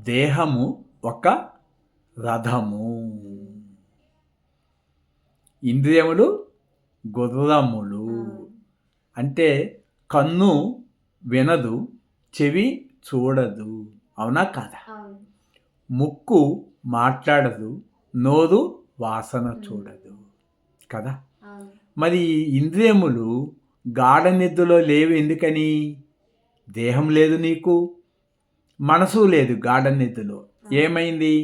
దేహము ఒక రథము, ఇంద్రియములు గుర్రములు. అంటే కన్ను వినదు, చెవి చూడదు, అవునా కాదా? ముక్కు మాట్లాడదు, నోరు వాసన చూడదు కదా. మరి ఇంద్రియములు గాఢ నిద్రలో లేవు. ఎందుకని? దేహం లేదు నీకు, మనసు లేదు. గాఢ నిద్రలో ఏమైంది?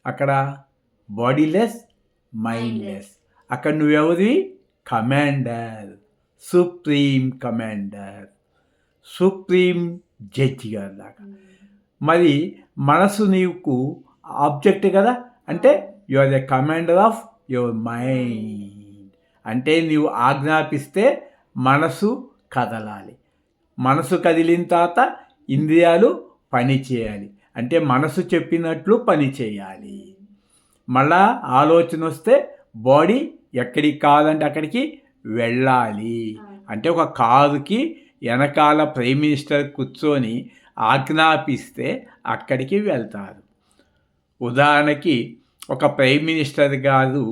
అక్కడ బాడీలెస్, మైండ్లెస్. అక్కడ నువ్వెవరివి? Commander, supreme commander, supreme judge గారు లాగా. మరి మనసు నీకు ఆబ్జెక్ట్ కదా. అంటే you are the commander of your mind. అంటే నీవు ఆజ్ఞాపిస్తే మనసు కదలాలి. మనసు కదిలిన తర్వాత ఇంద్రియాలు పని చేయాలి. అంటే మనసు చెప్పినట్లు పని చేయాలి. మళ్ళా ఆలోచన వస్తే బాడీ ఎక్కడికి కావాలంటే అక్కడికి వెళ్ళాలి. అంటే ఒక కారుకి వెనకాల ప్రైమ్ మినిస్టర్ కూర్చొని ఆజ్ఞాపిస్తే అక్కడికి వెళ్తారు. ఉదాహరణకి ఒక ప్రైమ్ మినిస్టర్ గారు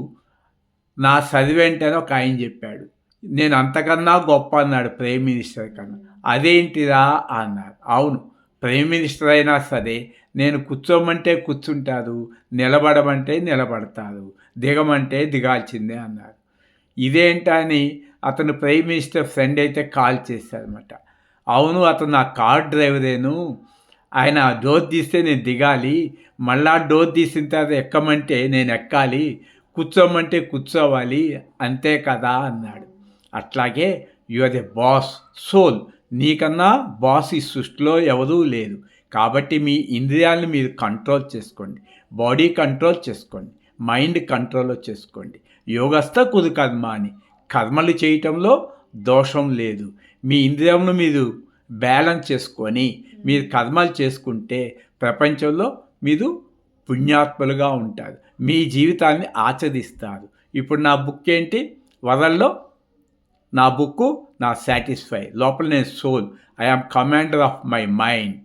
నా సర్వెంట్ అని ఒక ఆయన చెప్పాడు. నేను అంతకన్నా గొప్ప అన్నాడు ప్రైమ్ మినిస్టర్ కన్నా. అదేంటిరా అన్నారు. అవును, ప్రైమ్ మినిస్టర్ అయినా సరే నేను కూర్చోమంటే కూర్చుంటారు, నిలబడమంటే నిలబడతారు, దిగమంటే దిగాల్సిందే అన్నారు. ఇదేంటని అతను ప్రైమ్ మినిస్టర్ ఫ్రెండ్ అయితే కాల్ చేశారనమాట. అవును, అతను నా కార్ డ్రైవరేను, ఆయన డోర్ తీస్తే నేను దిగాలి, మళ్ళా డోర్ తీసిన తర్వాత ఎక్కమంటే నేను ఎక్కాలి, కూర్చోమంటే కూర్చోవాలి, అంతే కదా అన్నాడు. అట్లాగే you are the boss soul. నీకన్నా బాస్ ఈ సృష్టిలో ఎవరూ లేదు. కాబట్టి మీ ఇంద్రియాలను మీరు కంట్రోల్ చేసుకోండి, బాడీ కంట్రోల్ చేసుకోండి, మైండ్ కంట్రోల్లో చేసుకోండి. యోగస్థ కుదు కర్మ అని కర్మలు చేయటంలో దోషం లేదు. మీ ఇంద్రియంను మీరు బ్యాలెన్స్ చేసుకొని మీరు కర్మలు చేసుకుంటే ప్రపంచంలో మీరు పుణ్యాత్ములుగా ఉంటారు, మీ జీవితాన్ని ఆచరిస్తారు. ఇప్పుడు నా బుక్ ఏంటి? వరల్లో నా బుక్కు నా సాటిస్ఫై. లోపల నేను soul, I am commander of my mind.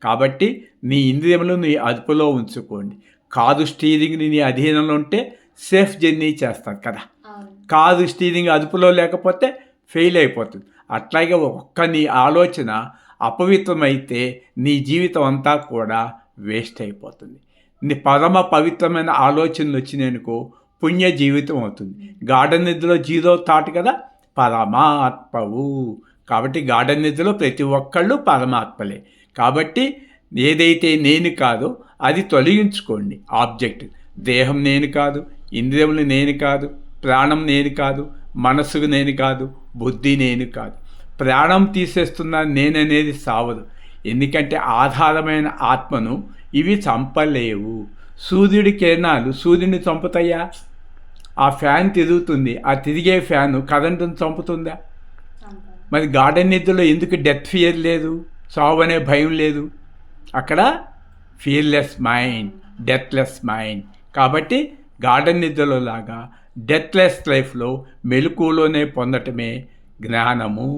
కాబట్టి నీ ఇంద్రియములు నీ అదుపులో ఉంచుకోండి. కారు స్టీరింగ్ నీ అధీనంలో ఉంటే సేఫ్ జర్నీ చేస్తారు కదా. కారు స్టీరింగ్ అదుపులో లేకపోతే ఫెయిల్ అయిపోతుంది. అట్లాగే ఒక్క నీ ఆలోచన అపవిత్రమైతే నీ జీవితం అంతా కూడా వేస్ట్ అయిపోతుంది. నీ పరమ పవిత్రమైన ఆలోచనలు వచ్చినాయనుకో పుణ్య జీవితం అవుతుంది. గాఢ నిద్రలో జీరో థాట్ కదా పరమాత్మవు. కాబట్టి గాఢ నిద్రలో ప్రతి ఒక్కళ్ళు పరమాత్మలే. కాబట్టి ఏదైతే నేను కాదో అది తొలగించుకోండి. ఆబ్జెక్ట్ దేహం నేను కాదు, ఇంద్రియములు నేను కాదు, ప్రాణం నేను కాదు, మనస్సుకు నేను కాదు, బుద్ధి నేను కాదు. ప్రాణం తీసేస్తున్న నేననేది సావదు. ఎందుకంటే ఆధారమైన ఆత్మను ఇవి చంపలేవు. సూర్యుడి కిరణాలు సూర్యుడిని చంపుతాయా? ఆ ఫ్యాన్ తిరుగుతుంది, ఆ తిరిగే ఫ్యాను కరెంటును చంపుతుందా? మరి గాఢ నిద్రలో ఎందుకు డెత్ ఫియర్ లేదు, చావు అనే భయం లేదు? అక్కడ ఫియర్లెస్ మైండ్, డెత్లెస్ మైండ్. కాబట్టి గాఢ నిద్రలో లాగా డెత్లెస్ లైఫ్లో మెలకువలోనే పొందటమే జ్ఞానము.